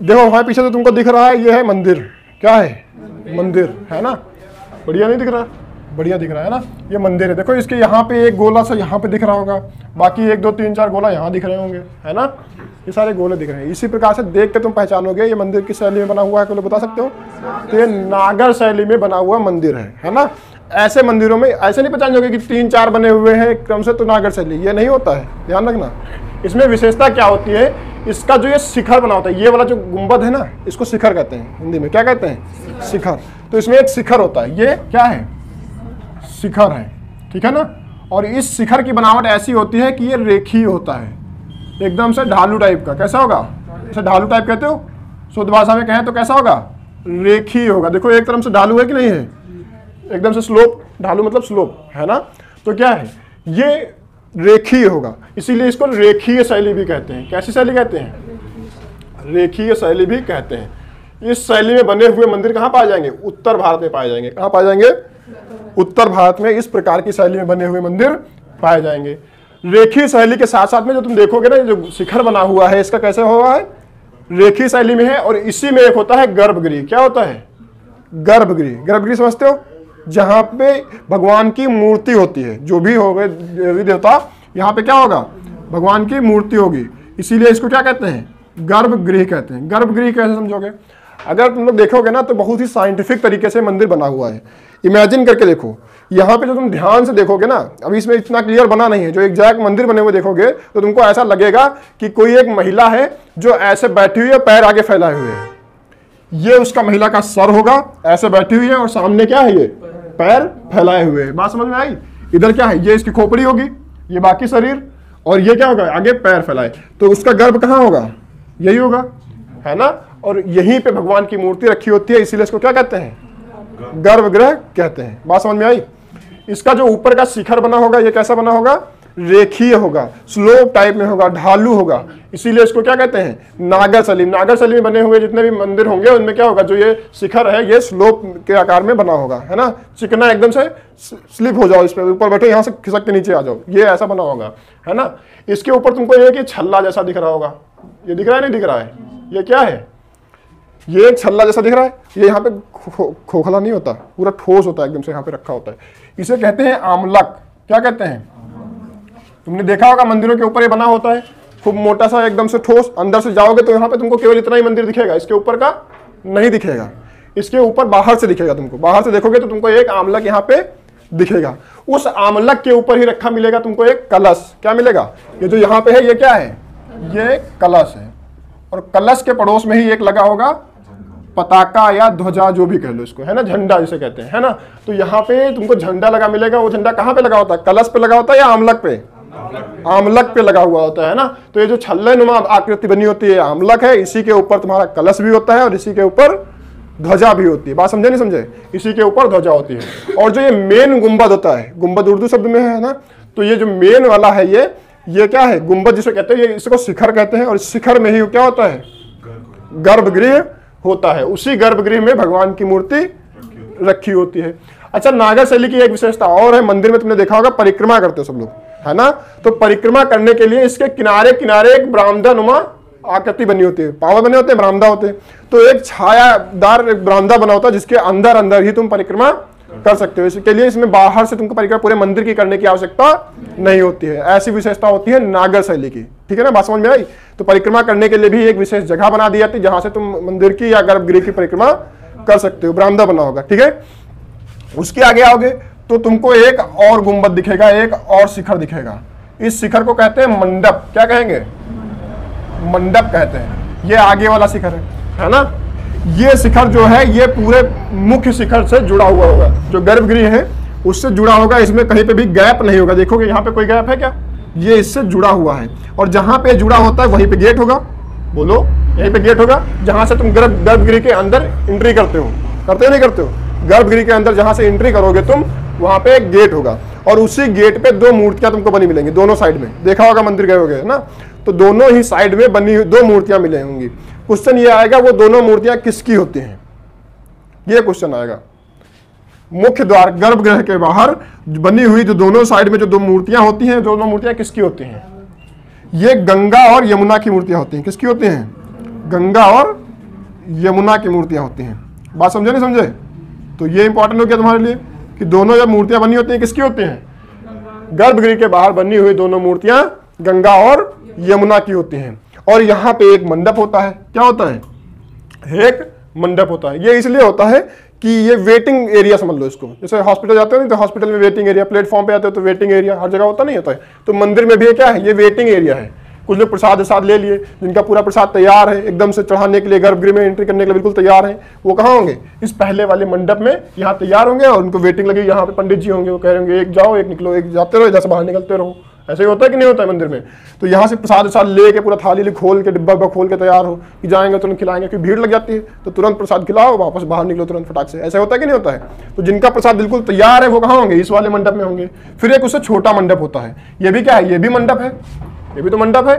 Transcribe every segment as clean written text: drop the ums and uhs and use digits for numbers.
देखो हमारे पीछे तो तुमको दिख रहा है, ये है मंदिर। क्या है? मंदिर है ना। बढ़िया नहीं दिख रहा? बढ़िया दिख रहा है ना। ये मंदिर है। देखो इसके यहाँ पे एक गोला सा यहाँ पे दिख रहा होगा, बाकी 1 2 3 4 गोला यहाँ दिख रहे होंगे, है ना। ये सारे गोले दिख रहे हैं। इसी प्रकार से देख के तुम पहचानोगे ये मंदिर किस शैली में बना हुआ है, कोई बता सकते हो? तो ये नागर शैली में बना हुआ मंदिर है ना। ऐसे मंदिरों में ऐसे नहीं पहचानोगे कि 3 4 बने हुए हैं क्रम से तो नागर शैली, ये नहीं होता है, ध्यान रखना। इसमें विशेषता क्या होती है, इसका जो ये शिखर बना होता है, ये वाला जो गुंबद है ना, इसको शिखर कहते हैं हिंदी में। क्या कहते हैं? शिखर। तो इसमें एक शिखर होता है, ये क्या है? शिखर है, ठीक है ना। और इस शिखर की बनावट ऐसी होती है कि ये रेखीय होता है, एकदम से ढालू टाइप का। कैसा होगा? जैसे ढालू टाइप कहते हो, शुद्ध भाषा में कहें तो कैसा होगा? रेखीय होगा। देखो एक तरफ से ढालू है कि नहीं है, एकदम से स्लोप, ढालू मतलब स्लोप, है ना। तो क्या है, ये रेखीय होगा, इसीलिए इसको रेखीय शैली भी कहते हैं। कैसी शैली कहते हैं? रेखीय शैली भी कहते हैं। इस शैली में बने हुए मंदिर कहाँ पाए जाएंगे? उत्तर भारत में पाए जाएंगे। कहाँ पाए जाएंगे? उत्तर भारत में इस प्रकार की शैली में बने हुए मंदिर पाए जाएंगे। रेखीय शैली के साथ साथ में जो तुम देखोगे ना, जो शिखर बना हुआ है इसका कैसे हुआ है? रेखीय शैली में है। और इसी में एक होता है गर्भगृह। क्या होता है? गर्भगृह। गर्भगृह समझते हो? जहां पे भगवान की मूर्ति होती है, जो भी हो गए देवी देवता, यहाँ पे क्या होगा? भगवान की मूर्ति होगी, इसीलिए इसको क्या कहते हैं? गर्भगृह कहते हैं। गर्भगृह कैसे समझोगे? अगर तुम लोग देखोगे ना तो बहुत ही साइंटिफिक तरीके से मंदिर बना हुआ है। इमेजिन करके देखो, यहाँ पे जो तुम ध्यान से देखोगे ना, अभी इसमें इतना क्लियर बना नहीं है, जो एग्जैक्ट मंदिर बने हुए देखोगे तो तुमको ऐसा लगेगा कि कोई एक महिला है जो ऐसे बैठी हुई है, पैर आगे फैलाए हुए है। ये उसका महिला का सर होगा, ऐसे बैठी हुई है, और सामने क्या है? ये पैर फैलाए हुए हैं। बात समझ में आई? इधर क्या है? ये इसकी खोपड़ी होगी, ये बाकी शरीर, और ये क्या होगा? आगे पैर फैलाए। तो उसका गर्भ कहाँ होगा? यही होगा, है ना। और यहीं पे भगवान की मूर्ति रखी होती है, इसीलिए इसको क्या कहते हैं? गर्भगृह कहते हैं। बात समझ में आई? इसका जो ऊपर का शिखर बना होगा, ये कैसा बना होगा? रेखीय होगा, स्लोप टाइप में होगा, ढालू होगा, इसीलिए इसको क्या कहते हैं? नागर शैली। नागर शैली में बने हुए जितने भी मंदिर होंगे उनमें क्या होगा? जो ये शिखर है ये स्लोप के आकार में बना होगा, है ना। चिकना एकदम से स्लिप हो जाओ, इस पर ऊपर बैठो, यहाँ से खिसक के नीचे आ जाओ, ये ऐसा बना होगा, है ना। इसके ऊपर तुमको ये कि छल्ला जैसा दिख रहा होगा। ये दिख रहा है नहीं दिख रहा है? ये क्या है? ये एक छल्ला जैसा दिख रहा है। ये यहाँ पे खोखला नहीं होता, पूरा ठोस होता है, एकदम से यहाँ पे रखा होता है। इसे कहते हैं आमलक। क्या कहते हैं? तुमने देखा होगा मंदिरों के ऊपर ये बना होता है, खूब मोटा सा, एकदम से ठोस। अंदर से जाओगे तो यहाँ पे तुमको केवल इतना ही मंदिर दिखेगा, इसके ऊपर का नहीं दिखेगा। इसके ऊपर बाहर से दिखेगा तुमको, बाहर से देखोगे तो तुमको एक आमलक यहाँ पे दिखेगा। उस आमलक के ऊपर ही रखा मिलेगा तुमको एक कलश। क्या मिलेगा? ये जो यहाँ पे है ये क्या है? ये कलश है। और कलश के पड़ोस में ही एक लगा होगा पताका या ध्वजा, जो भी कह लो इसको, है ना, झंडा जिसे कहते हैं, है ना। तो यहाँ पे तुमको झंडा लगा मिलेगा। वो झंडा कहाँ पे लगा होता है? कलश पे लगा होता है या आमलक पे? आमलक पे लगा हुआ होता है ना। तो ये जो छल्ले नुमा आकृति बनी होती है आमलक है, इसी के ऊपर तुम्हारा कलश भी होता है और इसी के ऊपर ध्वजा भी होती है। बात समझे नहीं समझे? इसी के ऊपर ध्वजा होती है। और जो ये मेन गुंबद होता है, गुंबद उर्दू शब्द में है ना, तो ये जो मेन वाला है ये क्या है? गुंबद जिसे कहते हैं, ये इसको शिखर कहते हैं। और शिखर में ही क्या होता है? गर्भगृह होता है। उसी गर्भगृह में भगवान की मूर्ति रखी होती है। अच्छा, नागर शैली की एक विशेषता और है, मंदिर में तुमने देखा होगा परिक्रमा करते हो सब लोग, है ना। तो परिक्रमा करने के लिए इसके किनारे किनारे एक बरामदा नुमा आकृति बनी होती है, पाव बने होते हैं, बरामदा होते हैं। तो एक छायादार एक बरामदा बना होता है जिसके अंदर अंदर ही तुम परिक्रमा कर सकते हो। इसके लिए इसमें बाहर से तुमको परिक्रमा पूरे मंदिर की करने की आवश्यकता नहीं होती है। ऐसी विशेषता होती है नागर शैली की, ठीक है ना। बात समझ में आई? तो परिक्रमा करने के लिए भी एक विशेष जगह बना दी जाती है जहां से तुम मंदिर की या गर्भगृह की परिक्रमा कर सकते हो, बरामदा बना होगा, ठीक है। उसके आगे आओगे तो तुमको एक और गुंबद दिखेगा, एक और शिखर दिखेगा। इस शिखर को कहते हैं मंडप। क्या कहेंगे? मंडप कहते हैं। ये आगे वाला शिखर है ना। ये शिखर जो है ये पूरे मुख्य शिखर से जुड़ा हुआ होगा, जो गर्भगृह है उससे जुड़ा होगा। इसमें कहीं पे भी गैप नहीं होगा। देखोगे यहाँ पे कोई गैप है क्या? ये इससे जुड़ा हुआ है। और जहां पे जुड़ा होता है वहीं पे गेट होगा। बोलो, यहीं पे गेट होगा जहां से तुम गर्भगृह के अंदर एंट्री करते हो नहीं करते हो? गर्भगृह के अंदर जहां से एंट्री करोगे तुम, वहां पे एक गेट होगा। और उसी गेट पे 2 मूर्तियां तुमको बनी मिलेंगी दोनों साइड में। देखा होगा मंदिर गए होगे ना, तो दोनों ही साइड में बनी 2 मूर्तियां मिले होंगी। क्वेश्चन ये आएगा वो दोनों मूर्तियां किसकी होती हैं? ये क्वेश्चन आएगा। मुख्य द्वार गर्भगृह के बाहर बनी हुई जो दोनों साइड में जो 2 मूर्तियां होती हैं, दोनों मूर्तियां किसकी होती हैं? ये गंगा और यमुना की मूर्तियां होती हैं। किसकी होती हैं? गंगा और यमुना की मूर्तियां होती हैं। बात समझे नहीं समझे? तो ये इंपॉर्टेंट हो गया तुम्हारे लिए कि दोनों जब मूर्तियां बनी होती हैं किसकी होती हैं? गर्भगृह के बाहर बनी हुई दोनों मूर्तियां गंगा और यमुना की होती हैं। और यहाँ पे एक मंडप होता है। क्या होता है? एक मंडप होता है। ये इसलिए होता है कि ये वेटिंग एरिया समझ लो इसको। जैसे हॉस्पिटल जाते हो नहीं तो हॉस्पिटल में वेटिंग एरिया, प्लेटफॉर्म पे आते हो तो वेटिंग एरिया, हर जगह होता नहीं होता है। तो मंदिर में भी क्या है? ये वेटिंग एरिया है। कुछ लोग प्रसाद ले लिए, जिनका पूरा प्रसाद तैयार है एकदम से चढ़ाने के लिए, गर्भगृह में एंट्री करने के लिए बिल्कुल तैयार है, वो कहाँ होंगे? इस पहले वाले मंडप में यहाँ तैयार होंगे और उनको वेटिंग लगी। यहाँ पे पंडित जी होंगे, वो कह रहे होंगे एक जाओ एक निकलो, एक जाते रहो, इधर से बाहर निकलते रहो। ऐसे ही होता है कि नहीं होता है मंदिर में? तो यहाँ से प्रसाद लेके पूरा थाली खोल के डिब्बा खोल के तैयार हो कि जाएंगे तुरंत खिलाएंगे, क्योंकि भीड़ लग जाती है। तो तुरंत प्रसाद खिलाओ, वापस बाहर निकलो तुरंत फटाक से। ऐसा होता है कि नहीं होता है? तो जिनका प्रसाद बिल्कुल तैयार है वो कहाँ होंगे? इस वाले मंडप में होंगे। फिर एक उससे छोटा मंडप होता है। ये भी क्या है? ये भी मंडप है, ये भी तो मंडप है।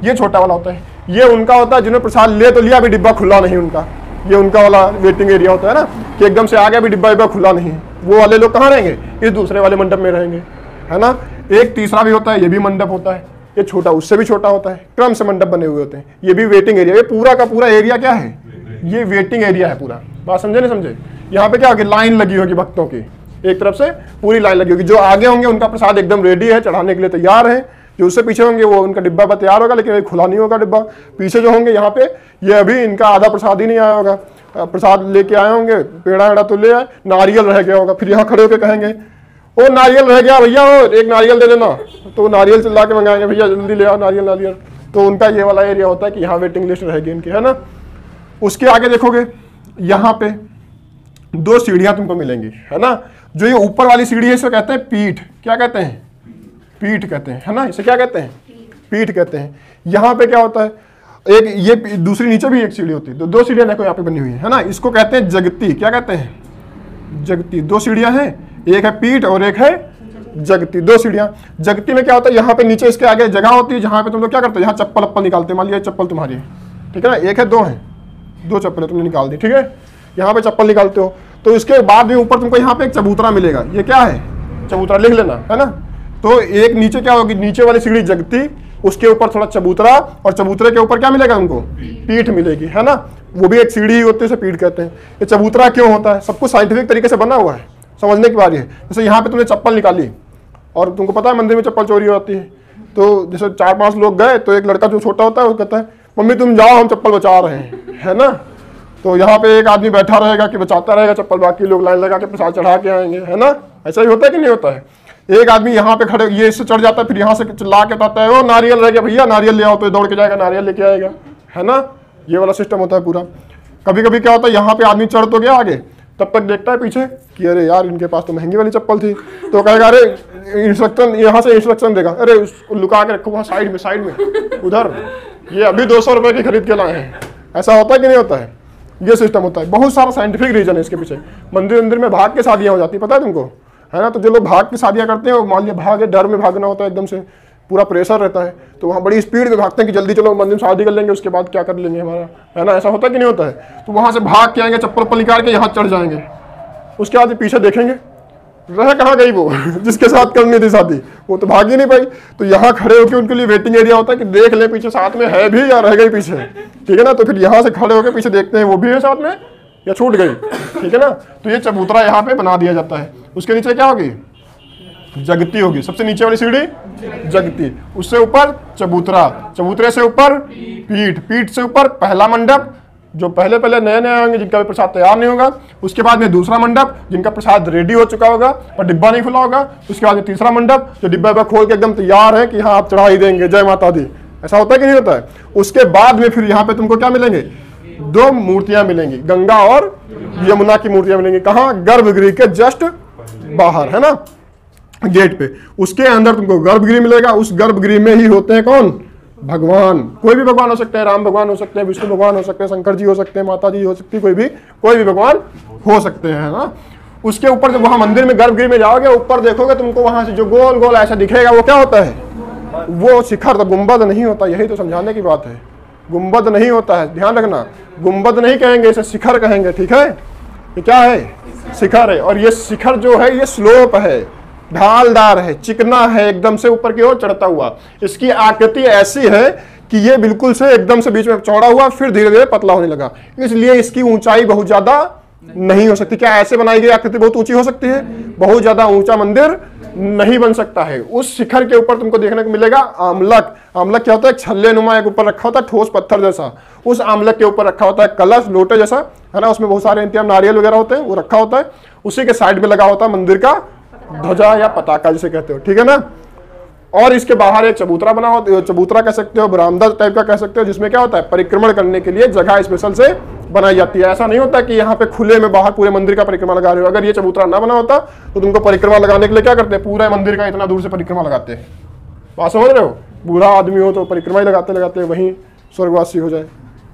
ये छोटा वाला होता है, ये उनका होता है जिन्होंने प्रसाद ले तो लिया, अभी डिब्बा खुला नहीं उनका। ये उनका वाला वेटिंग एरिया होता है ना, कि एकदम से आ गया, अभी डिब्बा खुला नहीं। वो वाले लोग कहाँ रहेंगे? इस दूसरे वाले मंडप में रहेंगे, है ना। एक तीसरा भी होता है, ये भी मंडप होता है। ये छोटा, उससे भी छोटा होता है, क्रम से मंडप बने हुए होते हैं। ये भी वेटिंग एरिया। ये पूरा का पूरा एरिया क्या है? ये वेटिंग एरिया है पूरा। बात समझे नहीं समझे? यहाँ पे क्या होगी? लाइन लगी होगी भक्तों की, एक तरफ से पूरी लाइन लगी होगी। जो आगे होंगे उनका प्रसाद एकदम रेडी है, चढ़ाने के लिए तैयार है। जो उससे पीछे होंगे वो उनका डिब्बा तैयार होगा, लेकिन खुला नहीं होगा डिब्बा। पीछे जो होंगे यहाँ पे, ये अभी इनका आधा प्रसाद ही नहीं आया होगा। प्रसाद लेके आए होंगे, पेड़ा वेड़ा तो ले आए, नारियल रह गया होगा। फिर यहाँ खड़े होकर कहेंगे ओ नारियल रह गया भैया, हो एक नारियल दे देना। तो नारियल चिल्ला के मंगाएंगे, भैया जल्दी ले आओ नारियल नारियल। तो उनका ये वाला एरिया होता है कि यहाँ वेटिंग लिस्ट रहेगी इनकी, है ना। उसके आगे देखोगे यहाँ पे 2 सीढ़ियाँ तुमको मिलेंगी, है ना। जो ये ऊपर वाली सीढ़ी है इसे कहते हैं पीठ। क्या कहते हैं? पीठ कहते हैं, है ना। इसे क्या कहते हैं? पीठ कहते हैं। यहाँ पे क्या होता है? एक ये दूसरी नीचे भी एक सीढ़ी होती है। 2 सीढ़ियाँ देखो यहाँ पे बनी हुई है ना। इसको कहते हैं जगती। क्या कहते हैं? जगती। 2 सीढ़ियाँ हैं, एक है पीठ और एक है जगती। 2 सीढ़ियाँ। जगती में क्या होता है? यहाँ पे नीचे इसके आगे जगह होती है जहाँ पे तुम लोग क्या करते हो? यहाँ चप्पल अप्पल निकालते हैं। मान लिया चप्पल तुम्हारी है, ठीक है ना, एक है 2 है, 2 चप्पलें तुमने निकाल दी, ठीक है। यहाँ पे चप्पल निकालते हो तो इसके बाद भी ऊपर तुमको यहाँ पे एक चबूतरा मिलेगा। ये क्या है? चबूतरा, लिख लेना, है ना। तो एक नीचे क्या होगी? नीचे वाली सीढ़ी जगती, उसके ऊपर थोड़ा चबूतरा, और चबूतरे के ऊपर क्या मिलेगा तुमको? पीठ मिलेगी, है ना। वो भी एक सीढ़ी ही होती है, इसे पीठ कहते हैं। ये चबूतरा क्यों होता है? सब कुछ साइंटिफिक तरीके से बना हुआ है, समझने की बारी है। जैसे यहाँ पे तुमने चप्पल निकाली और तुमको पता है मंदिर में चप्पल चोरी होती है, तो जैसे 4-5 लोग गए तो एक लड़का जो छोटा होता है वो कहता है मम्मी तुम जाओ हम चप्पल बचा रहे हैं, है ना। तो यहाँ पे एक आदमी बैठा रहेगा कि बचाता रहेगा चप्पल, बाकी लोग लाइन लगा के प्रसाद चढ़ा के आएंगे, है ना। ऐसा ही होता है कि नहीं होता है? एक आदमी यहाँ पे खड़े, ये इससे चढ़ जाता है, फिर यहाँ से ला के बताता है वो नारियल रह गया भैया नारियल ले आओ, तो दौड़ के जाएगा नारियल लेके आएगा, है ना। ये वाला सिस्टम होता है पूरा। कभी कभी क्या होता है, यहाँ पे आदमी चढ़ तो गया आगे, तब तक देखता है पीछे कि अरे यार इनके पास तो महंगी वाली चप्पल थी, तो कहेगा अरे इंस्ट्रक्शन, यहाँ से इंस्ट्रक्शन देगा, अरे उसको लुका के रखो वहाँ साइड में उधर, ये अभी 200 रुपये की खरीद के लाए हैं। ऐसा होता है कि नहीं होता है? ये सिस्टम होता है। बहुत सारा साइंटिफिक रीजन है इसके पीछे। मंदिर में भाग के शादियाँ हो जाती है, पता है तुमको, है ना। तो जो लोग भाग के शादियाँ करते हैं, मान लिया भागे, डर में भागना होता है, एकदम से पूरा प्रेशर रहता है, तो वहाँ बड़ी स्पीड में भागते हैं कि जल्दी चलो मंदिर में शादी कर लेंगे, उसके बाद क्या कर लेंगे हमारा, है ना। ऐसा होता है कि नहीं होता है? तो वहाँ से भाग के आएंगे, चप्पल निकाल के यहाँ चढ़ जाएंगे, उसके बाद पीछे देखेंगे रह कहाँ गई वो जिसके साथ करनी थी शादी, वो तो भाग ही नहीं पाई। तो यहाँ खड़े होकर उनके लिए वेटिंग एरिया होता है कि देख ले पीछे साथ में है भी या रह गई पीछे, ठीक है ना। तो फिर यहाँ से खड़े होकर पीछे देखते हैं वो भी है साथ में या छूट गई, ठीक है ना। तो ये चबूतरा यहाँ पे बना दिया जाता है। उसके नीचे क्या होगी? जगती होगी। सबसे नीचे वाली सीढ़ी जगती, उससे ऊपर चबूतरा, चबूतरे से ऊपर पीठ, पीठ से ऊपर पहला मंडप, जो पहले नए आएंगे जिनका भी प्रसाद तैयार नहीं होगा। उसके बाद में दूसरा मंडप जिनका प्रसाद रेडी हो चुका होगा और डिब्बा नहीं खुला होगा। उसके बाद में तीसरा मंडप जो डिब्बा खोल के एकदम तैयार है कि हाँ आप चढ़ा ही देंगे, जय माता दी। ऐसा होता है कि नहीं होता है? उसके बाद में फिर यहाँ पे तुमको क्या मिलेंगे? 2 मूर्तियां मिलेंगी, गंगा और यमुना की मूर्तियां मिलेंगी। कहाँ? गर्भगृह के जस्ट बाहर, है ना, गेट पे। उसके अंदर तुमको गर्भगृह मिलेगा। उस गर्भगृह में ही होते हैं कौन? भगवान। कोई भी भगवान हो सकते हैं, राम भगवान हो सकते हैं, विष्णु भगवान हो सकते हैं, शंकर जी हो सकते हैं, माता जी हो सकती है, कोई भी भगवान हो सकते हैं, है ना। उसके ऊपर जब वहां मंदिर में गर्भगृह में जाओगे, ऊपर देखोगे तुमको वहां से जो गोल गोल ऐसा दिखेगा वो क्या होता है? वो शिखर, तो गुंबद नहीं होता। यही तो समझाने की बात है, गुंबद नहीं होता है, ध्यान रखना। गुंबद नहीं कहेंगे, इसे शिखर कहेंगे, ठीक है। ये क्या है? शिखर है। और ये शिखर जो है ये स्लोप है, ढालदार है, चिकना है, एकदम से ऊपर की ओर चढ़ता हुआ। इसकी आकृति ऐसी है कि ये बिल्कुल से एकदम से बीच में चौड़ा हुआ, फिर धीरे धीरे पतला होने लगा, इसलिए इसकी ऊंचाई बहुत ज्यादा नहीं हो सकती। क्या ऐसे बनाई गई आकृति बहुत ऊंची हो सकती है? बहुत ज्यादा ऊंचा मंदिर नहीं बन सकता है। उस शिखर के ऊपर तुमको देखने को मिलेगा आमलक। आमलक क्या होता है? छल्ले नुमा एक ऊपर रखा होता है, ठोस पत्थर जैसा। उस आमलक के ऊपर रखा होता है कलश, लोटे जैसा, है ना, उसमें बहुत सारे इंतजाम नारियल वगैरह होते हैं, वो रखा होता है। उसी के साइड में लगा होता है मंदिर का ध्वजा या पताका जिसे कहते हो, ठीक है ना। और इसके बाहर एक चबूतरा बना होता है, चबूतरा कह सकते हो, बरामदा टाइप का कह सकते हो, जिसमें क्या होता है? परिक्रमण करने के लिए जगह स्पेशल से बनाई जाती है। ऐसा नहीं होता कि यहाँ पे खुले में बाहर पूरे मंदिर का परिक्रमा लगा रहे हो। अगर ये चबूतरा ना बना होता तो तुमको परिक्रमा लगाने के लिए क्या करते हैं? पूरे मंदिर का इतना दूर से परिक्रमा लगाते हैं। बात समझ रहे हो? बूढ़ा आदमी हो तो परिक्रमा ही लगाते लगाते वहीं स्वर्गवासी हो जाए।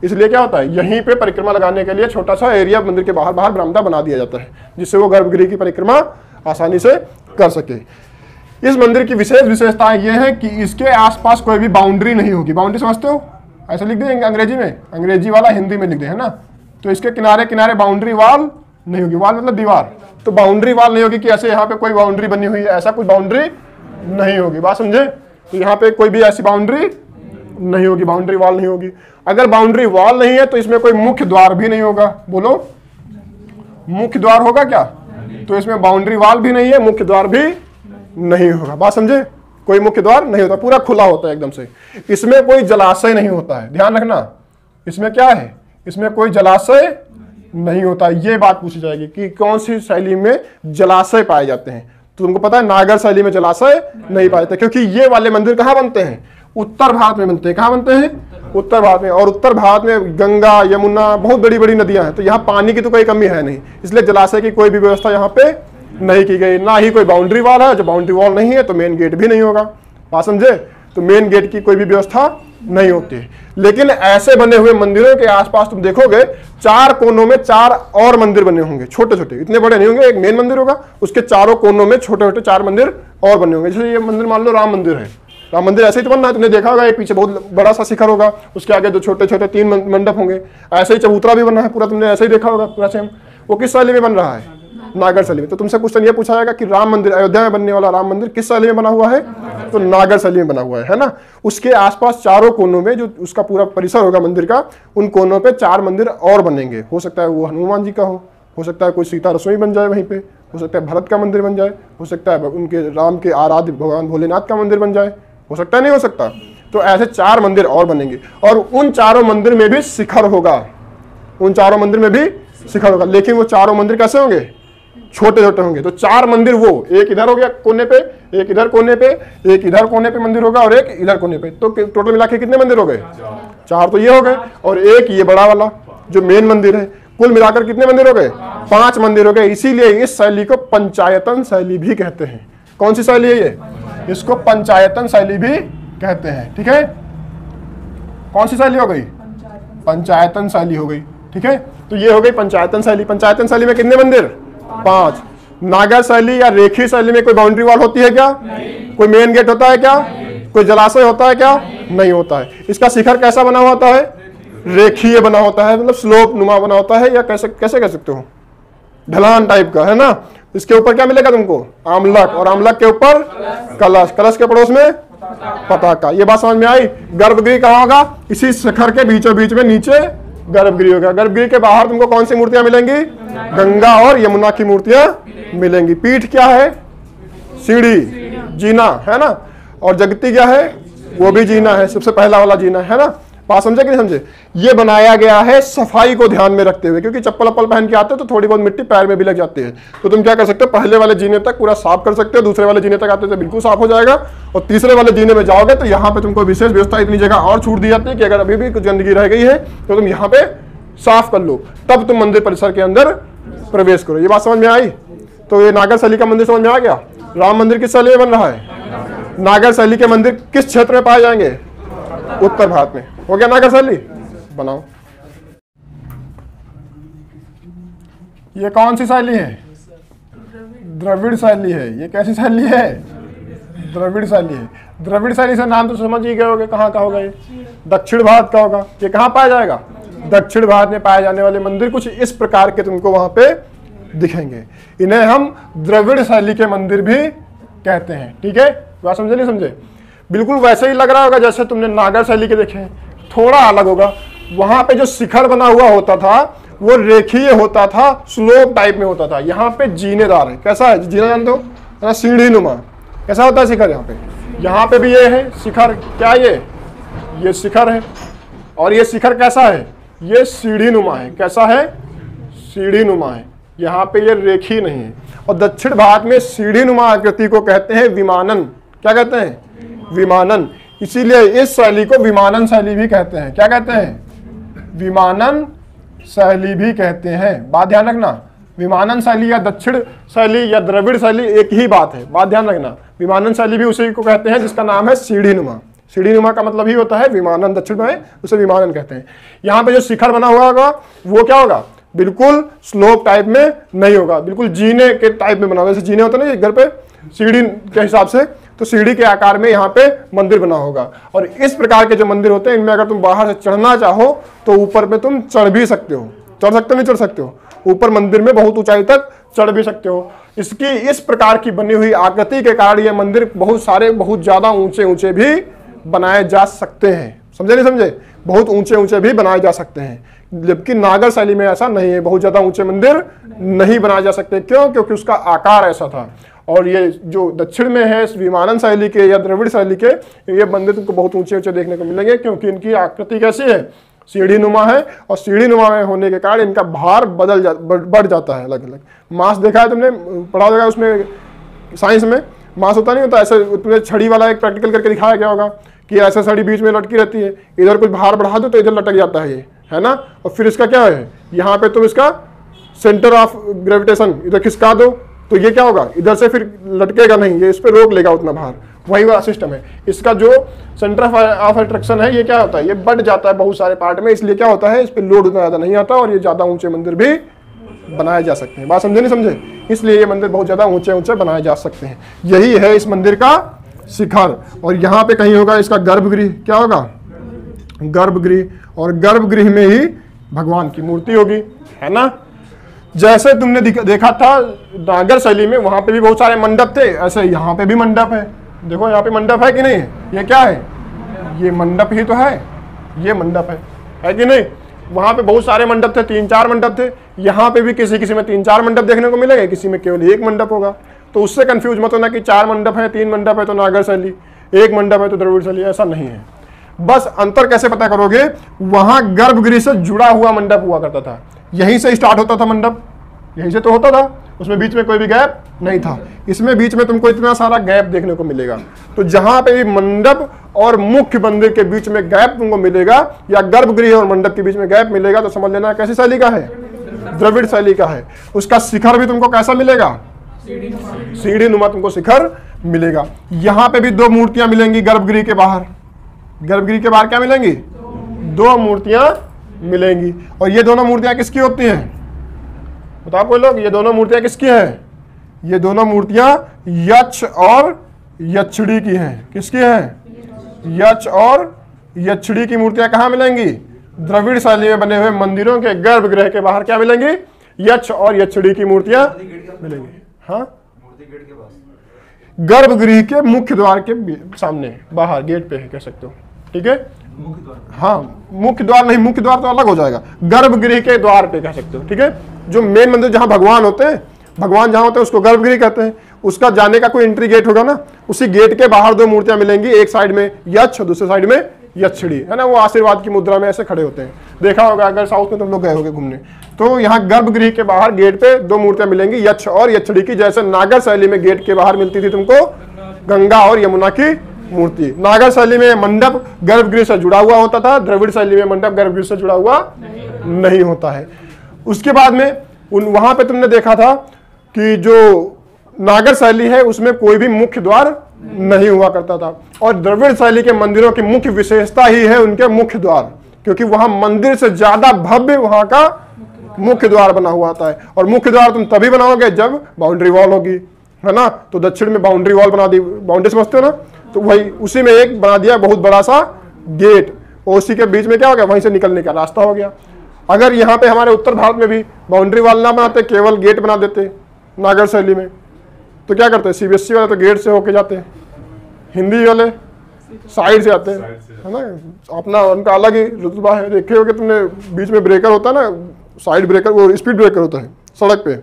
इसलिए क्या होता है? यहीं पे परिक्रमा लगाने के लिए छोटा सा एरिया मंदिर के बाहर बाहर बरामदा बना दिया जाता है, जिससे वो गर्भगृह की परिक्रमा आसानी से कर सके। इस मंदिर की विशेष विशेषता यह है कि इसके आसपास कोई भी बाउंड्री नहीं होगी। बाउंड्री समझते हो? ऐसे लिख देंगे अंग्रेजी में, अंग्रेजी वाला हिंदी में लिख दे, है ना। तो इसके किनारे किनारे बाउंड्री वाल नहीं होगी। वाल मतलब दीवार, तो बाउंड्री वाल नहीं होगी कि ऐसे यहाँ पे कोई बाउंड्री बनी हुई है, ऐसा कोई बाउंड्री नहीं होगी। बात समझे? तो यहाँ पे कोई भी ऐसी बाउंड्री नहीं होगी, बाउंड्री वाल नहीं होगी। अगर बाउंड्री वाल नहीं है तो इसमें कोई मुख्य द्वार भी नहीं होगा। बोलो, मुख्य द्वार होगा क्या? तो इसमें बाउंड्री वाल भी नहीं है, मुख्य द्वार भी नहीं होगा। बात समझे? कोई मुख्य द्वार नहीं होता, पूरा खुला होता है एकदम से। इसमें कोई जलाशय नहीं होता है, ध्यान रखना। इसमें क्या है? इसमें कोई जलाशय नहीं होता। ये बात पूछी जाएगी कि कौन सी शैली में जलाशय पाए जाते हैं। तो तुमको पता है नागर शैली में जलाशय नहीं पाए जाते, क्योंकि ये वाले मंदिर कहाँ बनते हैं? उत्तर भारत में बनते हैं। कहाँ बनते हैं? उत्तर भारत में। और उत्तर भारत में गंगा, यमुना, बहुत बड़ी बड़ी नदियां हैं, तो यहाँ पानी की तो कोई कमी है नहीं, इसलिए जलाशय की कोई भी व्यवस्था यहाँ पे नहीं की गई। ना ही कोई बाउंड्री वॉल है। जब बाउंड्री वॉल नहीं है तो मेन गेट भी नहीं होगा। बात समझे? तो मेन गेट की कोई भी व्यवस्था नहीं होती है। लेकिन ऐसे बने हुए मंदिरों के आसपास तुम देखोगे 4 कोनों में 4 और मंदिर बने होंगे, छोटे छोटे, इतने बड़े नहीं होंगे। एक मेन मंदिर होगा, उसके चारों कोनों में छोटे छोटे 4 मंदिर और बने होंगे। जैसे ये मंदिर मान लो राम मंदिर है, राम मंदिर ऐसे ही तो बनना है, तुमने देखा होगा। एक पीछे बहुत बड़ा सा शिखर होगा, उसके आगे 2 छोटे छोटे 3 मंडप होंगे। ऐसे ही चबूतरा भी बनना है पूरा, तुमने ऐसे ही देखा होगा पूरा सेम। वो किस शैली में बन रहा है? नागर शैली में। तो तुमसे क्वेश्चन ये पूछा जाएगा कि राम मंदिर, अयोध्या में बनने वाला राम मंदिर किस शैली में बना हुआ है? तो नागर शैली में बना हुआ है ना। उसके आसपास चारों कोनों में जो उसका पूरा परिसर होगा मंदिर का, उन कोनों पे 4 मंदिर और बनेंगे। हो सकता है वो हनुमान जी का हो सकता है कोई सीता रसोई बन जाए वहीं पे, हो सकता है भरत का मंदिर बन जाए, हो सकता है उनके राम के आराध्य भगवान भोलेनाथ का मंदिर बन जाए, हो सकता है नहीं हो सकता। तो ऐसे 4 मंदिर और बनेंगे, और उन चारों मंदिर में भी शिखर होगा। उन चारों मंदिर में भी शिखर होगा, लेकिन वो चारों मंदिर कैसे होंगे? छोटे छोटे होंगे। तो 4 मंदिर, वो एक इधर हो गया कोने पे, एक इधर कोने पे, एक इधर कोने पे मंदिर होगा, और एक इधर कोने पे। तो टोटल मिला के कितने मंदिर हो गए? 4 तो ये हो गए, और एक ये बड़ा वाला जो मेन मंदिर है। कुल मिलाकर कितने मंदिर हो गए? 5 मंदिर हो गए। इसीलिए इस शैली को पंचायतन शैली भी कहते हैं। कौन सी शैली है ये? इसको पंचायतन शैली भी कहते हैं। ठीक है, कौन सी शैली हो गई? पंचायतन शैली हो गई। ठीक है, तो ये हो गई पंचायतन शैली। पंचायतन शैली में कितने मंदिर? 5। नागर शैली या रेखी शैली में कोई बाउंड्री वॉल होती है क्या? कोई मेन गेट होता है क्या? कोई जलाशय होता है क्या? नहीं होता है। इसका शिखर कैसा बना होता है? रेखीय बना होता है, मतलब स्लोप नुमा बना होता है, या कैसे कैसे कह सकते हो, ढलान टाइप का, है ना। इसके ऊपर क्या मिलेगा तुमको? आमलक, और आमलक के ऊपर कलश, कलश के पड़ोस में पताका। ये बात समझ में आई? गर्भगृह कहाँ होगा? इसी शिखर के बीचों बीच में नीचे गर्भगृह होगा। गर्भगृह के बाहर तुमको कौन सी मूर्तियां मिलेंगी? गंगा और यमुना की मूर्तियां मिलेंगी। पीठ क्या है? सीढ़ी, जीना, है ना। और जगती क्या है? वो भी जीना है, सबसे पहला वाला जीना, है ना। बात समझे कि नहीं समझे? ये बनाया गया है सफाई को ध्यान में रखते हुए, क्योंकि चप्पल अप्पल पहन के आते हो तो थोड़ी बहुत मिट्टी पैर में भी लग जाती है। तो तुम क्या कर सकते हो? पहले वाले जीने तक पूरा साफ कर सकते हो, दूसरे वाले जीने तक आते तो बिल्कुल साफ हो जाएगा, और तीसरे वाले जीने में जाओगे तो यहाँ पे तुमको विशेष व्यवस्था, इतनी जगह और छूट दी जाती है कि अगर अभी भी कुछ गंदगी रह गई है तो तुम यहाँ पे साफ कर लो, तब तुम मंदिर परिसर के अंदर प्रवेश करो। ये बात समझ में आई? तो ये नागर शैली का मंदिर समझ में आ गया। राम मंदिर किस शैली में बन रहा है? नागर शैली के मंदिर किस क्षेत्र में पाए जाएंगे? उत्तर भारत में। हो गया नागर शैली? बनाओ। ये कौन सी शैली है? द्रविड़ शैली है। ये कैसी शैली है? द्रविड़ शैली है। द्रविड़ शैली से नाम तो समझ ही गए होगे, कहाँ का होगा ये? दक्षिण भारत का होगा। ये कहाँ पाया जाएगा? दक्षिण भारत में पाए जाने वाले मंदिर कुछ इस प्रकार के तुमको वहां पे दिखेंगे। इन्हें हम द्रविड़ शैली के मंदिर भी कहते हैं। ठीक है, बात समझे नहीं समझे? बिल्कुल वैसे ही लग रहा होगा जैसे तुमने नागर शैली के देखे, थोड़ा अलग होगा। वहां पे जो शिखर बना हुआ होता था वो रेखीय होता था, स्लोप टाइप में होता था। यहाँ पे जीनेदार है। कैसा है जीना जानते हो? सीढ़ी नुमा। कैसा होता है शिखर? यहाँ पे भी ये है शिखर। क्या ये शिखर है। और ये शिखर कैसा है? ये सीढ़ी नुमा है। कैसा है? सीढ़ी नुमा है। यहाँ पे ये रेखी नहीं है। और दक्षिण भारत में सीढ़ी नुमा आकृति को कहते हैं विमानन। क्या कहते हैं? विमानन। इसीलिए इस शैली को विमानन शैली भी कहते हैं। क्या कहते हैं? विमानन शैली भी कहते हैं। बात ध्यान रखना, विमानन शैली या दक्षिण शैली या द्रविड़ शैली एक ही बात है। बात ध्यान रखना, विमानन शैली भी उसी को कहते हैं जिसका नाम है सीढ़ी नुमा। सीढ़ी नुमा का मतलब ही होता है विमानन, दक्षिण में उसे विमानन कहते हैं। यहाँ पे जो शिखर बना हुआ होगा वो क्या होगा? बिल्कुल स्लोप टाइप में नहीं होगा, बिल्कुल जीने के टाइप में बना होगा। जैसे जीने होते हैं ना घर पे सीढ़ी के हिसाब से, तो सीढ़ी के आकार में यहाँ पे मंदिर बना होगा। और इस प्रकार के जो मंदिर होते हैं इनमें अगर तुम बाहर से चढ़ना चाहो तो ऊपर में तुम चढ़ भी सकते हो। चढ़ सकते हो नहीं चढ़ सकते हो? ऊपर मंदिर में बहुत ऊंचाई तक चढ़ भी सकते हो। इसकी इस प्रकार की बनी हुई आकृति के कारण ये मंदिर बहुत ज्यादा ऊंचे ऊंचे भी बनाए जा सकते हैं। समझे नहीं समझे? बहुत ऊंचे ऊंचे भी बनाए जा सकते हैं, जबकि नागर शैली में ऐसा नहीं है। बहुत ज्यादा ऊंचे मंदिर नहीं बनाए जा सकते। क्यों? क्योंकि उसका आकार ऐसा था। और ये जो दक्षिण में है विमानन शैली के या द्रविड़ शैली के, ये मंदिर तुमको बहुत ऊंचे ऊंचे देखने को मिलेंगे, क्योंकि इनकी आकृति कैसी है? सीढ़ी नुमा है। और सीढ़ी नुमा में होने के कारण इनका भार बढ़ जाता है। अलग अलग मास देखा है तुमने, पढ़ा होगा उसमें साइंस में। मास होता नहीं होता ऐसे, तुमने छड़ी वाला एक प्रैक्टिकल करके दिखाया गया होगा कि ऐसा छड़ी बीच में लटकी रहती है, इधर कुछ भार बढ़ा दो तो इधर लटक जाता है ये, है ना। और फिर इसका क्या है? यहाँ पे तुम इसका सेंटर ऑफ ग्रेविटेशन इधर खिसका दो तो ये क्या होगा? इधर से फिर लटकेगा नहीं, ये इस पर रोक लेगा उतना भार। वही वाला सिस्टम है। इसका जो सेंटर ऑफ अट्रैक्शन है ये क्या होता है? ये बढ़ जाता है बहुत सारे पार्ट में, इसलिए क्या होता है? इस पर लोड उतना ज्यादा नहीं आता और ये ज्यादा ऊंचे मंदिर भी बनाए जा सकते हैं। बात समझे नहीं समझे? इसलिए ये मंदिर बहुत ज्यादा ऊंचे ऊंचे बनाए जा सकते हैं। यही है इस मंदिर का शिखर। और यहाँ पे कहीं होगा इसका गर्भगृह। क्या होगा? गर्भगृह। और गर्भगृह में ही भगवान की मूर्ति होगी, है ना। जैसे तुमने देखा था नागर शैली में, वहां पे भी बहुत सारे मंडप थे, ऐसे यहाँ पे भी मंडप है। देखो यहाँ पे मंडप है कि नहीं? ये क्या है? ये मंडप ही तो है। ये मंडप है कि नहीं? वहां पे बहुत सारे मंडप थे, 3-4 मंडप थे। यहाँ पे भी किसी किसी में 3-4 मंडप देखने को मिलेंगे, किसी में केवल एक मंडप होगा। तो उससे कंफ्यूज मत होना कि 4 मंडप है, 3 मंडप है तो नागर शैली, 1 मंडप है तो द्रविड़ शैली। ऐसा नहीं है। बस अंतर कैसे पता करोगे? वहां गर्भगृह से जुड़ा हुआ मंडप हुआ करता था, यहीं से स्टार्ट होता था मंडप, यहीं से तो होता था, उसमें बीच में कोई भी गैप नहीं था। इसमें बीच में तुमको इतना सारा गैप देखने को मिलेगा। तो जहां पे भी मंडप और मुख्य मंदिर के बीच में गैप तुमको मिलेगा या गर्भगृह और मंडप के बीच में गैप मिलेगा तो समझ लेना कैसी शैली का है? द्रविड़ शैली का है। उसका शिखर भी तुमको कैसा मिलेगा? सीढ़ी नुमा तुमको शिखर मिलेगा। यहाँ पे भी 2 मूर्तियां मिलेंगी गर्भगृह के बाहर। गर्भगृह के बाहर क्या मिलेंगी? 2 मूर्तियां मिलेंगी। और ये दोनों मूर्तियां किसकी होती हैं? बताओ कोई लोग, ये दोनों मूर्तियां किसकी हैं? ये दोनों मूर्तियां यक्ष और यक्षिणी की हैं। किसकी हैं? यक्ष और यक्षिणी की मूर्तियां कहाँ मिलेंगी? द्रविड़ शैली में बने हुए मंदिरों के गर्भगृह के बाहर क्या मिलेंगी? यक्ष और यक्षिणी की मूर्तियां मिलेंगी। हाँ, गर्भगृह के मुख्य द्वार के सामने बाहर गेट पे है, कह सकते हो। ठीक है, हाँ, मुख्य द्वार नहीं, मुख्य द्वार तो अलग हो जाएगा, गर्भगृह के द्वार पे कह सकते हो। ठीक है, जो मेन मंदिर जहां भगवान होते हैं, भगवान जहां होते हैं उसको गर्भगृह कहते हैं। उसका जाने का कोई एंट्री गेट होगा ना, उसी गेट के बाहर 2 मूर्तियां मिलेंगी, एक साइड में यक्ष, दूसरे साइड में यक्षिणी, है ना। वो आशीर्वाद की मुद्रा में ऐसे खड़े होते हैं, देखा होगा अगर साउथ में तुम लोग गए होगे घूमने। तो यहाँ गर्भगृह के बाहर गेट पे 2 मूर्तियां मिलेंगी, यक्ष और यक्षिणी की, जैसे नागर शैली में गेट के बाहर मिलती थी तुमको गंगा और यमुना की मूर्ति। नागर शैली में मंडप गर्भगृह से जुड़ा हुआ होता था, द्रविड़ शैली में मंडप गर्भगृह से जुड़ा हुआ नहीं होता है। उसके बाद में वहां पे तुमने देखा था कि जो नागर शैली है उसमें कोई भी मुख्य द्वार नहीं हुआ करता था। और द्रविड़ शैली के मंदिरों की मुख्य विशेषता ही है उनके मुख्य द्वार, क्योंकि वहां मंदिर से ज्यादा भव्य वहां का मुख्य द्वार बना हुआ आता है। और मुख्य द्वार तुम तभी बनाओगे जब बाउंड्री वॉल होगी, है ना। तो दक्षिण में बाउंड्री वॉल बना दी, बाउंड्री समझते हो ना, तो वही उसी में एक बना दिया बहुत बड़ा सा गेट, और उसी के बीच में क्या हो गया? वहीं से निकलने का रास्ता हो गया। अगर यहाँ पे हमारे उत्तर भारत में भी बाउंड्री वॉल ना बनाते, केवल गेट बना देते नागर शैली में, तो क्या करते हैं, सीबीएसई वाले तो गेट से होके जाते हैं, हिंदी वाले साइड से आते हैं, है ना, अपना उनका अलग ही रुतबा है। देखे हो कि तुमने बीच में ब्रेकर होता है ना, साइड ब्रेकर, वो स्पीड ब्रेकर होता है सड़क पे,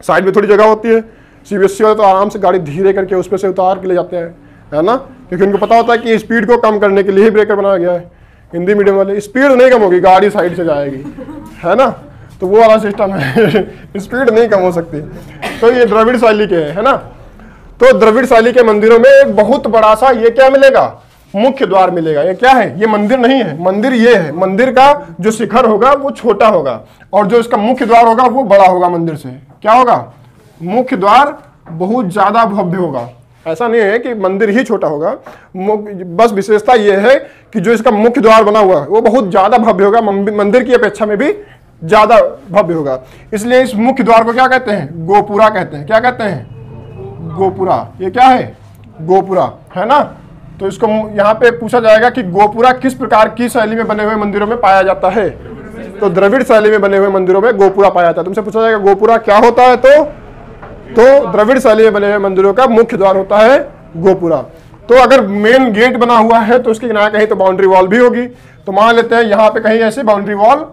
साइड में थोड़ी जगह होती है। सीबीएसई वाले तो आराम से गाड़ी धीरे करके उस पर से उतार के ले जाते हैं, है ना, क्योंकि उनको पता होता है कि स्पीड को कम करने के लिए ही ब्रेकर बनाया गया है। हिंदी मीडियम वाले स्पीड नहीं कम होगी, गाड़ी साइड से जाएगी, है ना, तो वो वाला सिस्टम है स्पीड नहीं कम हो सकती। तो ये द्रविड़ शैली के है ना। तो द्रविड़ शैली के मंदिरों में एक बहुत बड़ा सा ये क्या मिलेगा, मुख्य द्वार मिलेगा। ये क्या है, ये मंदिर नहीं है, मंदिर ये है। मंदिर का जो शिखर होगा वो छोटा होगा और जो इसका मुख्य द्वार होगा वो बड़ा होगा। मंदिर से क्या होगा, मुख्य द्वार बहुत ज्यादा भव्य होगा। ऐसा नहीं है कि मंदिर ही छोटा होगा, बस विशेषता ये है कि जो इसका मुख्य द्वार बना हुआ है वो बहुत ज्यादा भव्य होगा, मंदिर की अपेक्षा में भी ज्यादा भव्य होगा। इसलिए इस मुख्य द्वार को क्या कहते हैं, गोपुरा कहते हैं। क्या कहते हैं, गोपुरा। ये क्या है, गोपुरा, है ना। तो इसको यहाँ पे पूछा जाएगा कि गोपुरा किस प्रकार की शैली में बने हुए मंदिरों में पाया जाता है। तो द्रविड़ शैली में बने हुए मंदिरों में गोपुरा पाया जाता है। तुमसे पूछा जाएगा गोपुरा क्या होता है, तो द्रविड़ शैली में बने हुए मंदिरों का मुख्य द्वार होता है गोपुरा। तो अगर मेन गेट बना हुआ है तो उसके किनारे कहीं तो बाउंड्री वॉल भी होगी। तो मान लेते हैं यहाँ पे कहीं ऐसी बाउंड्री वॉल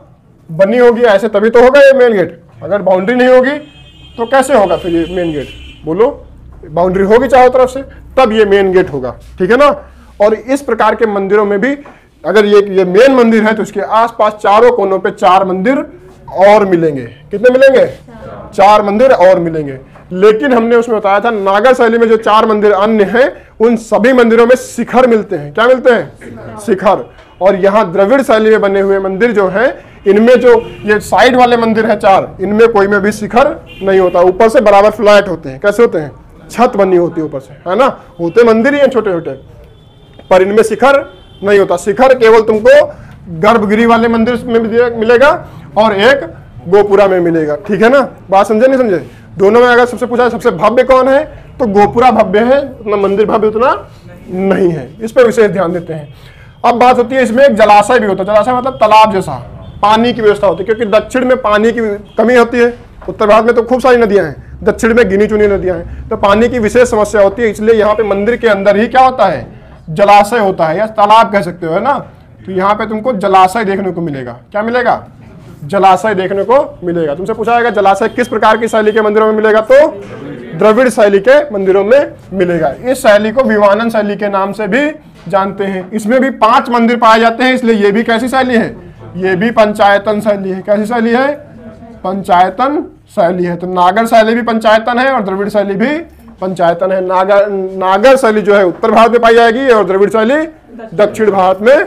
बनी होगी, ऐसे तभी तो होगा ये मेन गेट। अगर बाउंड्री नहीं होगी तो कैसे होगा फिर ये मेन गेट, बोलो। बाउंड्री होगी चारों तरफ से तब ये मेन गेट होगा, ठीक है ना। और इस प्रकार के मंदिरों में भी अगर ये मेन मंदिर है तो इसके आसपास चारों कोनों पे 4 मंदिर और मिलेंगे। कितने मिलेंगे, 4 मंदिर और मिलेंगे। लेकिन हमने उसमें बताया था नागर शैली में जो 4 मंदिर अन्य हैं उन सभी मंदिरों में शिखर मिलते हैं। क्या मिलते हैं, शिखर। और यहाँ द्रविड़ शैली में बने हुए मंदिर जो हैं इनमें जो ये साइड वाले मंदिर हैं 4, इनमें कोई में भी शिखर नहीं होता, ऊपर से बराबर फ्लैट होते हैं। कैसे होते हैं, छत बनी होती है ऊपर से, है ना। होते मंदिर ही हैं छोटे छोटे, पर इनमें शिखर नहीं होता। शिखर केवल तुमको गर्भगृह वाले मंदिर में मिलेगा और एक गोपुरा में मिलेगा, ठीक है ना। बात समझे नहीं समझे। दोनों में अगर सबसे पूछा सबसे भव्य कौन है तो गोपुरा भव्य है, उतना मंदिर भव्य उतना नहीं है। इस पर विशेष ध्यान देते हैं। अब बात होती है इसमें एक जलाशय भी होता है। जलाशय मतलब तालाब जैसा पानी की व्यवस्था होती है, क्योंकि दक्षिण में पानी की कमी होती है। उत्तर भारत में तो खूब सारी नदियां हैं, दक्षिण में गिनी चुनी नदियां हैं, तो पानी की विशेष समस्या होती है। इसलिए यहाँ पे मंदिर के अंदर ही क्या होता है, जलाशय होता है या तालाब कह सकते हो, है ना। तो यहाँ पे तुमको जलाशय देखने को मिलेगा। क्या मिलेगा, जलाशय देखने को मिलेगा। तुमसे पूछा जाएगा जलाशय किस प्रकार की शैली के मंदिरों में मिलेगा, तो द्रविड़ शैली के मंदिरों में मिलेगा। इस शैली को विमानन शैली के नाम से भी जानते हैं। इसमें भी 5 मंदिर पाए जाते हैं, इसलिए ये भी कैसी शैली है, ये भी पंचायतन शैली है। कैसी शैली है, पंचायतन शैली है। तो नागर शैली भी पंचायतन है और द्रविड़ शैली भी पंचायतन है। नागर शैली जो है उत्तर भारत में पाई जाएगी और द्रविड़ शैली दक्षिण भारत में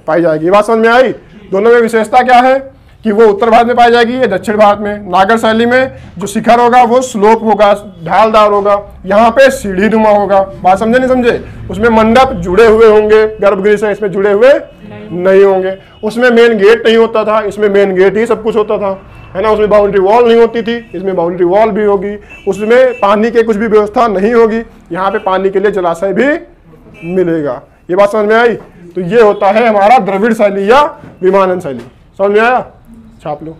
पाई जाएगी। बात समझ में आई। दोनों में विशेषता क्या है कि वो उत्तर भारत में पाई जाएगी या दक्षिण भारत में। नागर शैली में जो शिखर होगा वो स्लोप होगा, ढालदार होगा, यहाँ पे सीढ़ी नुमा होगा। बात समझे नहीं समझे। उसमें मंडप जुड़े हुए होंगे गर्भगृह से, इसमें जुड़े हुए नहीं होंगे। उसमें मेन गेट नहीं होता था, इसमें मेन गेट ही सब कुछ होता था, है ना। उसमें बाउंड्री वॉल नहीं होती थी, इसमें बाउंड्री वॉल भी होगी। उसमें पानी के कुछ भी व्यवस्था नहीं होगी, यहाँ पे पानी के लिए जलाशय भी मिलेगा। ये बात समझ में आई। तो ये होता है हमारा द्रविड़ शैली या विमानन शैली। समझ में आया, छाप लो।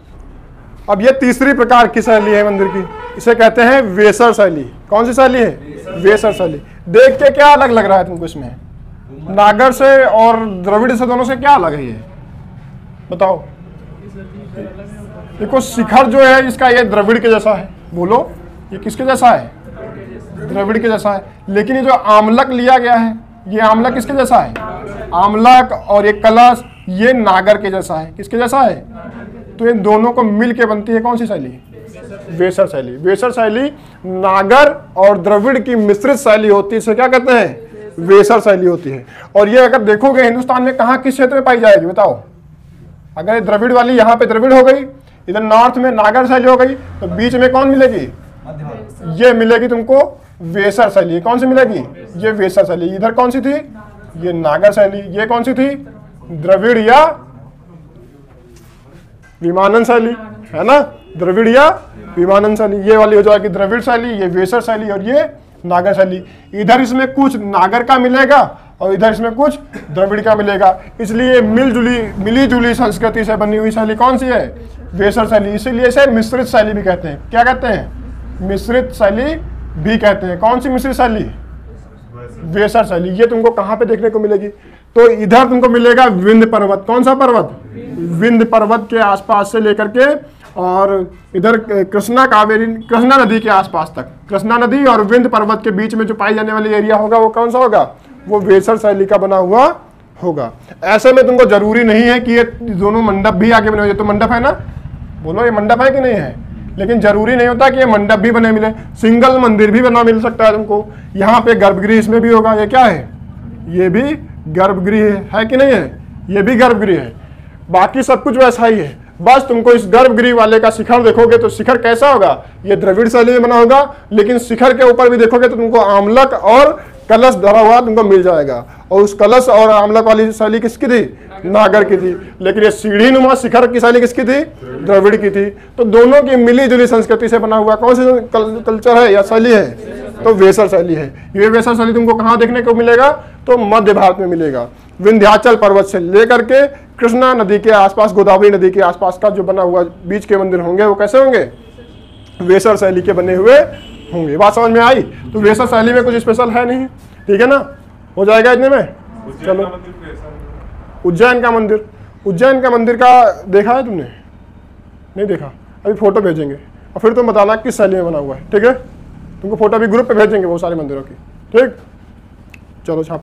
अब ये तीसरी प्रकार की शैली है मंदिर की, इसे कहते हैं वेसर शैली। कौन सी शैली है, वेसर शैली। देख के क्या अलग लग रहा है तुमको इसमें, नागर से और द्रविड़ से, दोनों से क्या अलग है ये बताओ। देखो शिखर जो है इसका ये द्रविड़ के जैसा है। बोलो ये किसके जैसा है, द्रविड़ के जैसा है। लेकिन ये जो आमलक लिया गया है, ये आमलक किसके जैसा है, आमलक। और एक कलश ये नागर के जैसा है। किसके जैसा है, तो इन दोनों को मिल के बनती है कौन सी शैली, वेसर शैली। वेसर शैली नागर और द्रविड़ की मिश्रित शैली होती है, इसे क्या कहते हैं, वेसर शैली होती है। और ये अगर देखोगे हिंदुस्तान में कहाँ किस क्षेत्र में पाई जाएगी बताओ। अगर द्रविड़ वाली यहाँ पे द्रविड़ हो गई, इधर नॉर्थ में नागर शैली हो गई, तो बीच में कौन मिलेगी, ये मिलेगी तुमको वेसर शैली। कौन सी मिलेगी, ये वेसर शैली। इधर कौन सी थी, ये नागर शैली। ये कौन सी थी, द्रविड़ या विमानन शैली, है ना। द्रविड़ या विमानन शैली ये वाली हो जाएगी द्रविड़ शैली, ये वेसर शैली और ये नागर शैली। इधर इसमें कुछ नागर का मिलेगा और इधर इसमें कुछ द्रविड़ का मिलेगा। इसलिए मिली जुली संस्कृति से बनी हुई शैली कौन सी है, वेसर शैली। इसीलिए इसे मिश्रित शैली भी कहते हैं। क्या कहते हैं, मिश्रित शैली बी कहते हैं। कौन सी मिश्र शैली? वेसर शैली। ये तुमको कहाँ पे देखने को मिलेगी? तो इधर तुमको मिलेगा विंध्य पर्वत। कौन सा पर्वत? विंध्य पर्वत के आसपास से लेकर के और इधर कृष्णा नदी के आसपास तक, कृष्णा नदी और विंध्य पर्वत के बीच में जो पाई जाने वाली एरिया होगा वो कौन सा होगा? वो वेसर शैली का बना हुआ होगा। ऐसे में तुमको जरूरी नहीं है कि ये दोनों मंडप भी आगे बने हुए। तो मंडप है ना, बोलो ये मंडप है कि नहीं है? लेकिन जरूरी नहीं होता कि ये मंडप भी बने मिले, सिंगल मंदिर भी बना मिल सकता है तुमको। यहाँ पे गर्भगृह इसमें भी होगा। ये क्या है? ये भी गर्भगृह है कि नहीं है? ये भी गर्भगृह है। बाकी सब कुछ वैसा ही है, बस तुमको इस गर्भगृह वाले का शिखर देखोगे तो शिखर कैसा होगा? ये द्रविड़ शैली में बना होगा, लेकिन शिखर के ऊपर भी देखोगे तो तुमको आमलक और कलश धरा हुआ तुमको मिल जाएगा। और उस कलश और आमलक वाली शैली किसकी थी? नागर की थी। लेकिन ये सीढ़ी नुमा शिखर की शैली किसकी थी? द्रविड़ की थी। तो दोनों की मिली जुली संस्कृति से बना हुआ कौन सी कल्चर है या शैली है? तो वेसर शैली है। ये वेसर शैली तुमको कहाँ देखने को मिलेगा? तो मध्य भारत में मिलेगा। विंध्याचल पर्वत से लेकर के कृष्णा नदी के आसपास, गोदावरी नदी के आसपास का जो बना हुआ बीच के मंदिर होंगे वो कैसे होंगे? वेसर शैली के बने हुए होंगे। बात समझ में आई? तो वेसर शैली में कुछ स्पेशल है नहीं, ठीक है ना? हो जाएगा इतने में। चलो, उज्जैन का मंदिर, उज्जैन का मंदिर का देखा है तुमने? नहीं देखा? अभी फोटो भेजेंगे और फिर तुम बताना किस शैली में बना हुआ है, ठीक है? तुमको फोटो अभी ग्रुप पे भेजेंगे बहुत सारे मंदिरों की, ठीक? चलो छाप।